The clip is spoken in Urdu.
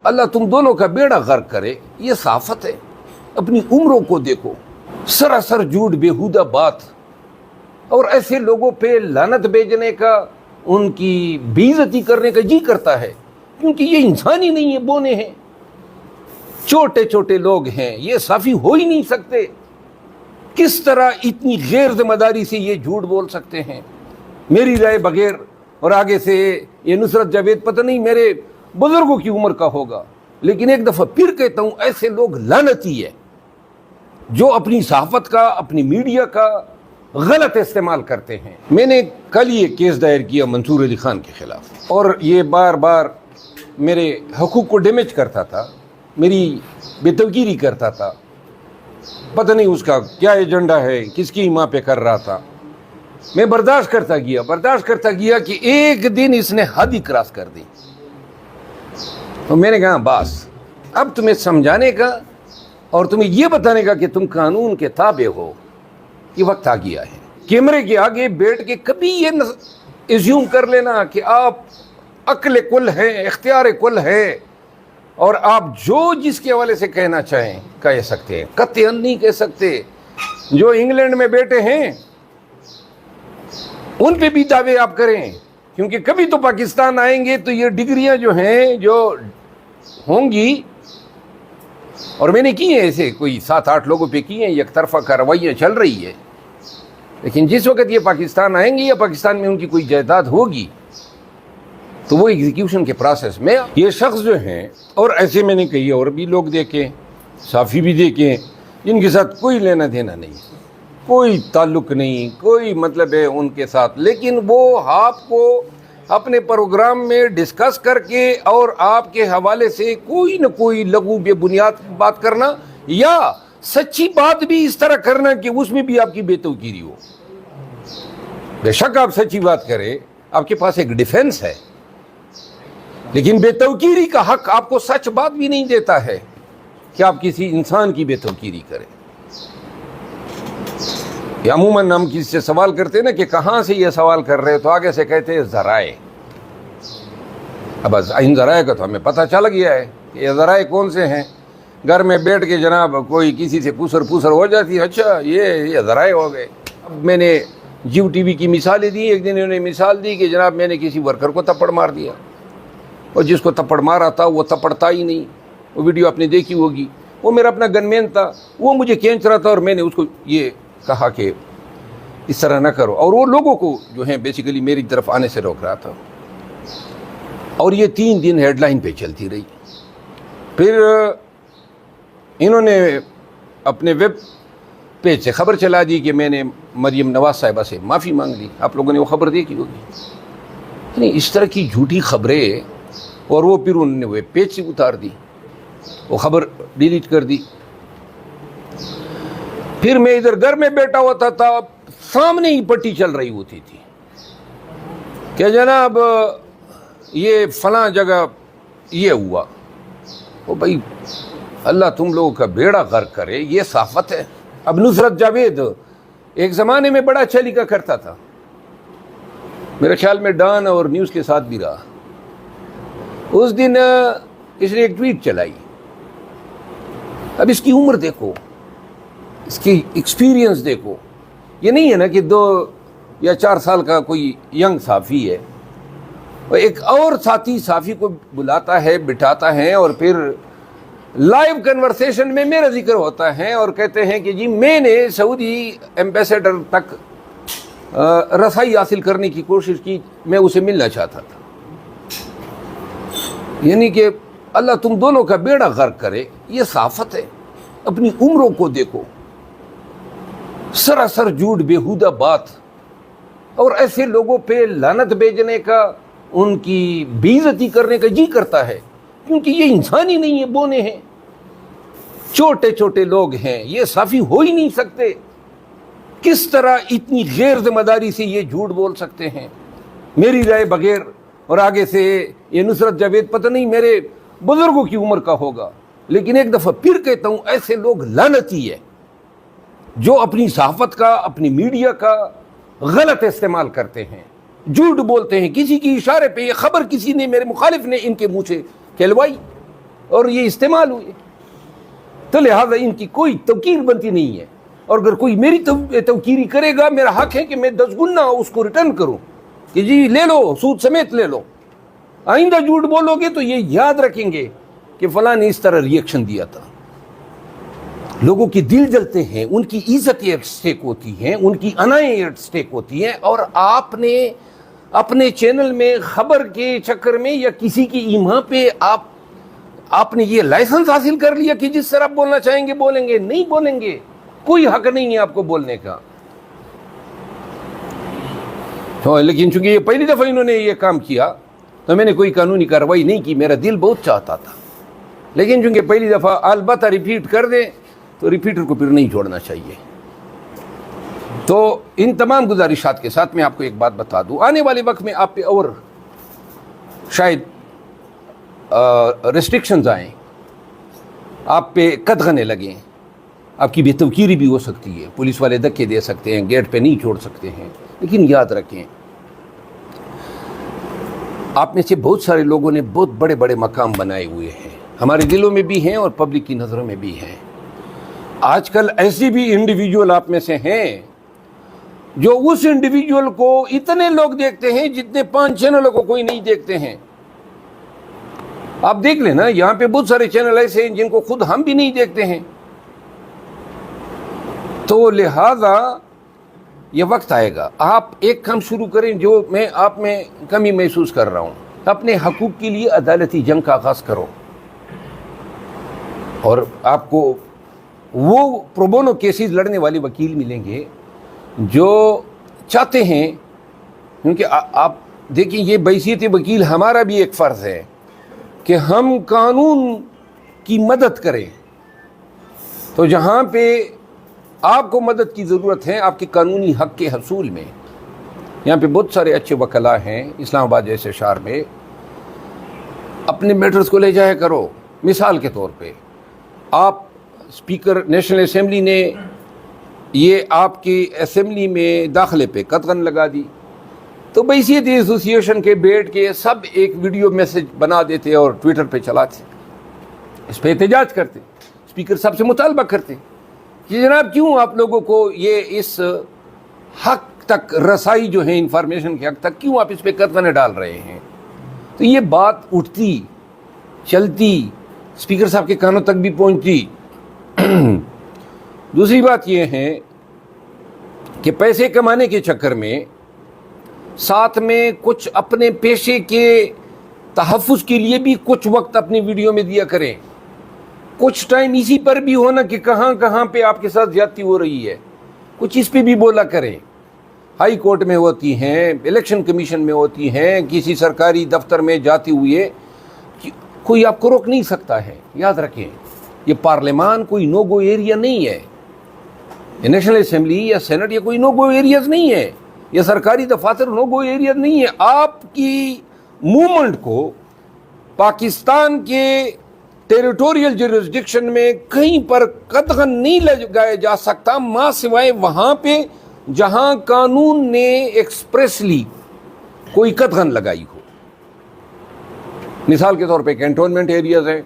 اللہ تم دونوں کا بیڑا غرق کرے، یہ صحافت ہے۔ اپنی عمروں کو دیکھو، سراسر جھوٹ، بیہودہ بات، اور ایسے لوگوں پہ لعنت بھیجنے کا، ان کی بے عزتی کرنے کا جی کرتا ہے، کیونکہ یہ انسان ہی نہیں ہے، بونے ہیں، چھوٹے چھوٹے لوگ ہیں، یہ صافی ہو ہی نہیں سکتے۔ کس طرح اتنی غیر ذمہ داری سے یہ جھوٹ بول سکتے ہیں میری رائے بغیر؟ اور آگے سے یہ نصرت جاوید پتہ نہیں میرے بزرگوں کی عمر کا ہوگا، لیکن ایک دفعہ پھر کہتا ہوں، ایسے لوگ لعنتی ہے جو اپنی صحافت کا، اپنی میڈیا کا غلط استعمال کرتے ہیں۔ میں نے کل یہ کیس دائر کیا منصور علی خان کے خلاف، اور یہ بار بار میرے حقوق کو ڈیمیج کرتا تھا، میری بے توقیری کرتا تھا، پتہ نہیں اس کا کیا ایجنڈا ہے، کس کی ماں پہ کر رہا تھا۔ میں برداشت کرتا گیا کہ ایک دن اس نے حد ہی کراس کر دی، تو میں نے کہا بس اب تمہیں سمجھانے کا اور تمہیں یہ بتانے کا کہ تم قانون کے تابع ہو یہ وقت آ گیا ہے۔ کیمرے کے آگے بیٹھ کے کبھی یہ ایزیوم کر لینا کہ آپ عقل کل ہیں، اختیار کل ہے، اور آپ جو جس کے حوالے سے کہنا چاہیں کہہ سکتے ہیں، قطعاً نہیں کہہ سکتے۔ جو انگلینڈ میں بیٹھے ہیں ان پہ بھی دعوے آپ کریں، کیونکہ کبھی تو پاکستان آئیں گے تو یہ ڈگریاں جو ہیں جو ہوں گی، اور میں نے کی ہیں ایسے کوئی 7-8 لوگوں پہ کی ہیں، یک طرفہ کارروائیاں چل رہی ہے، لیکن جس وقت یہ پاکستان آئیں گے یا پاکستان میں ان کی کوئی جائیداد ہوگی تو وہ ایگزیکیوشن کے پروسیس میں یہ شخص جو ہیں، اور ایسے میں نے کہی اور بھی لوگ دیکھیں، صحافی بھی دیکھیں، جن کے ساتھ کوئی لینا دینا نہیں، کوئی تعلق نہیں، کوئی مطلب ہے ان کے ساتھ، لیکن وہ آپ کو اپنے پروگرام میں ڈسکس کر کے اور آپ کے حوالے سے کوئی نہ کوئی لغو بے بنیاد بات کرنا، یا سچی بات بھی اس طرح کرنا کہ اس میں بھی آپ کی بے توقیری ہو۔ بے شک آپ سچی بات کریں، آپ کے پاس ایک ڈیفنس ہے، لیکن بے توقیری کا حق آپ کو سچ بات بھی نہیں دیتا ہے کہ آپ کسی انسان کی بے توقیری کریں۔ یا عموماً ہم کسی سے سوال کرتے ہیں نا کہ کہاں سے یہ سوال کر رہے، تو آگے سے کہتے ہیں ذرائع۔ اب ان ذرائع کا تو ہمیں پتہ چل گیا ہے کہ یہ ذرائع کون سے ہیں۔ گھر میں بیٹھ کے جناب کوئی کسی سے پوسر ہو جاتی ہے، اچھا یہ ذرائع ہو گئے۔ اب میں نے جیو ٹی وی کی مثالیں دی، ایک دن انہوں نے مثال دی کہ جناب میں نے کسی ورکر کو تھپڑ مار دیا، اور جس کو تھپڑ مارا تھا وہ تھپڑتا ہی نہیں، وہ ویڈیو آپ نے دیکھی ہوگی، وہ میرا اپنا گن مین تھا، وہ مجھے کھینچ رہا تھا، اور میں نے اس کو یہ کہا کہ اس طرح نہ کرو، اور وہ لوگوں کو جو ہیں بیسیکلی میری طرف آنے سے روک رہا تھا، اور یہ 3 دن ہیڈ لائن پہ چلتی رہی۔ پھر انہوں نے اپنے ویب پیج سے خبر چلا دی کہ میں نے مریم نواز صاحبہ سے معافی مانگ لی، آپ لوگوں نے وہ خبر دیکھی ہوگی۔ یعنی اس طرح کی جھوٹی خبریں، اور وہ پھر انہوں نے ویب پیج سے اتار دی، وہ خبر ڈیلیٹ کر دی۔ پھر میں ادھر گھر میں بیٹھا ہوتا تھا، سامنے ہی پٹی چل رہی ہوتی تھی کہ جناب یہ فلاں جگہ یہ ہوا۔ وہ بھائی اللہ تم لوگوں کا بیڑا غرق کرے، یہ صحافت ہے۔ اب نصرت جاوید ایک زمانے میں بڑا اچھا لکھا کرتا تھا، میرے خیال میں ڈان اور نیوز کے ساتھ بھی رہا۔ اس دن اس نے ایک ٹویٹ چلائی، اب اس کی عمر دیکھو، اس کی ایکسپیرینس دیکھو، یہ نہیں ہے نا کہ 2 یا 4 سال کا کوئی ینگ صحافی ہے، اور ایک اور ساتھی صحافی کو بلاتا ہے، بٹھاتا ہے، اور پھر لائیو کنورسیشن میں میرا ذکر ہوتا ہے، اور کہتے ہیں کہ جی میں نے سعودی ایمبیسیڈر تک رسائی حاصل کرنے کی کوشش کی، میں اسے ملنا چاہتا تھا۔ یعنی کہ اللہ تم دونوں کا بیڑا غرق کرے، یہ صحافت ہے۔ اپنی عمروں کو دیکھو، سراسر جھوٹ، بیہودہ بات، اور ایسے لوگوں پہ لعنت بھیجنے کا، ان کی بے عزتی کرنے کا جی کرتا ہے، کیونکہ یہ انسان ہی نہیں ہے، بونے ہیں، چھوٹے چھوٹے لوگ ہیں، یہ صافی ہو ہی نہیں سکتے۔ کس طرح اتنی غیر ذمہ داری سے یہ جھوٹ بول سکتے ہیں میری رائے بغیر؟ اور آگے سے یہ نصرت جاوید پتہ نہیں میرے بزرگوں کی عمر کا ہوگا، لیکن ایک دفعہ پھر کہتا ہوں، ایسے لوگ لعنتی ہے جو اپنی صحافت کا، اپنی میڈیا کا غلط استعمال کرتے ہیں، جھوٹ بولتے ہیں۔ کسی کی اشارے پہ یہ خبر کسی نے، میرے مخالف نے ان کے منہ سے کہلوائی، اور یہ استعمال ہوئے. تو لہٰذا ان کی کوئی توقیر بنتی نہیں ہے. اور اگر کوئی میری توقیری کرے گا، میرا حق ہے کہ میں 10 گنا اس کو ریٹرن کروں کہ جی لے لو، سود سمیت لے لو. آئندہ جھوٹ بولو گے تو یہ یاد رکھیں گے کہ فلاں نے اس طرح ریئیکشن دیا تھا. لوگوں کے دل جلتے ہیں، ان کی عزت ایٹ سٹیک ہوتی ہیں، ان کی انائیں ایٹ سٹیک ہوتی ہیں. اور آپ نے اپنے چینل میں خبر کے چکر میں یا کسی کی ایما پہ آپ نے یہ لائسنس حاصل کر لیا کہ جس طرح بولنا چاہیں گے بولیں گے. نہیں بولیں گے، کوئی حق نہیں ہے آپ کو بولنے کا. لیکن چونکہ یہ پہلی دفعہ انہوں نے یہ کام کیا تو میں نے کوئی قانونی کارروائی نہیں کی. میرا دل بہت چاہتا تھا، لیکن چونکہ پہلی دفعہ البتہ ریپیٹ کر دیں تو ریپیٹر کو پھر نہیں چھوڑنا چاہیے. تو ان تمام گزارشات کے ساتھ میں آپ کو ایک بات بتا دوں، آنے والے وقت میں آپ پہ اور شاید ریسٹرکشنز آئیں، آپ پہ قدغنے لگیں، آپ کی بے توقیری بھی ہو سکتی ہے. پولیس والے دھکے دے سکتے ہیں، گیٹ پہ نہیں چھوڑ سکتے ہیں. لیکن یاد رکھیں، آپ میں سے بہت سارے لوگوں نے بہت بڑے بڑے مقام بنائے ہوئے ہیں، ہمارے دلوں میں بھی ہیں اور پبلک کی نظروں میں بھی ہیں. آج کل ایسے بھی انڈیویجول آپ میں سے ہیں جو اس انڈیویجول کو اتنے لوگ دیکھتے ہیں جتنے 5 چینلوں کو کوئی نہیں دیکھتے ہیں. آپ دیکھ لیں نا، یہاں پہ بہت سارے چینل ایسے ہیں جن کو خود ہم بھی نہیں دیکھتے ہیں. تو لہذا یہ وقت آئے گا، آپ ایک کام شروع کریں جو میں آپ میں کمی محسوس کر رہا ہوں. اپنے حقوق کے لیے عدالتی جنگ کا آغاز کرو، اور آپ کو وہ پروبونو کیسز لڑنے والے وکیل ملیں گے جو چاہتے ہیں. کیونکہ آپ دیکھیں، یہ بحیثیت وکیل ہمارا بھی ایک فرض ہے کہ ہم قانون کی مدد کریں. تو جہاں پہ آپ کو مدد کی ضرورت ہے آپ کے قانونی حق کے حصول میں، یہاں پہ بہت سارے اچھے وکلاء ہیں اسلام آباد جیسے شہر میں. اپنے میٹرز کو لے جایا کرو. مثال کے طور پہ آپ اسپیکر نیشنل اسمبلی نے یہ آپ کی اسمبلی میں داخلے پہ قدغن لگا دی، تو بحیثیت ایسوسیشن کے بیٹھ کے سب ایک ویڈیو میسج بنا دیتے اور ٹویٹر پہ چلاتے، اس پہ احتجاج کرتے. اسپیکر صاحب سے مطالبہ کرتے کہ جناب کیوں آپ لوگوں کو یہ اس حق تک رسائی جو ہے انفارمیشن کے حق تک، کیوں آپ اس پہ قدغنیں ڈال رہے ہیں. تو یہ بات اٹھتی چلتی، اسپیکر صاحب کے کانوں تک بھی پہنچتی. دوسری بات یہ ہے کہ پیسے کمانے کے چکر میں ساتھ میں کچھ اپنے پیشے کے تحفظ کے لیے بھی کچھ وقت اپنی ویڈیو میں دیا کریں. کچھ ٹائم اسی پر بھی ہونا کہ کہاں کہاں پہ آپ کے ساتھ زیادتی ہو رہی ہے، کچھ اس پہ بھی بولا کریں. ہائی کورٹ میں ہوتی ہیں، الیکشن کمیشن میں ہوتی ہیں، کسی سرکاری دفتر میں جاتے ہوئے کوئی آپ کو روک نہیں سکتا ہے. یاد رکھیں، یہ پارلیمان کوئی نو گو ایریا نہیں ہے، یہ نیشنل اسمبلی یا سینٹ یہ کوئی نو گو ایریاز نہیں ہے، یہ سرکاری دفاتر نو گو ایریاز نہیں ہے. آپ کی موومنٹ کو پاکستان کے ٹیریٹوریل جورسڈکشن میں کہیں پر قدغن نہیں لگایا جا سکتا، ماں سوائے وہاں پہ جہاں قانون نے ایکسپریسلی کوئی قدغن لگائی ہو. مثال کے طور پہ کینٹونمنٹ ایریاز ہیں.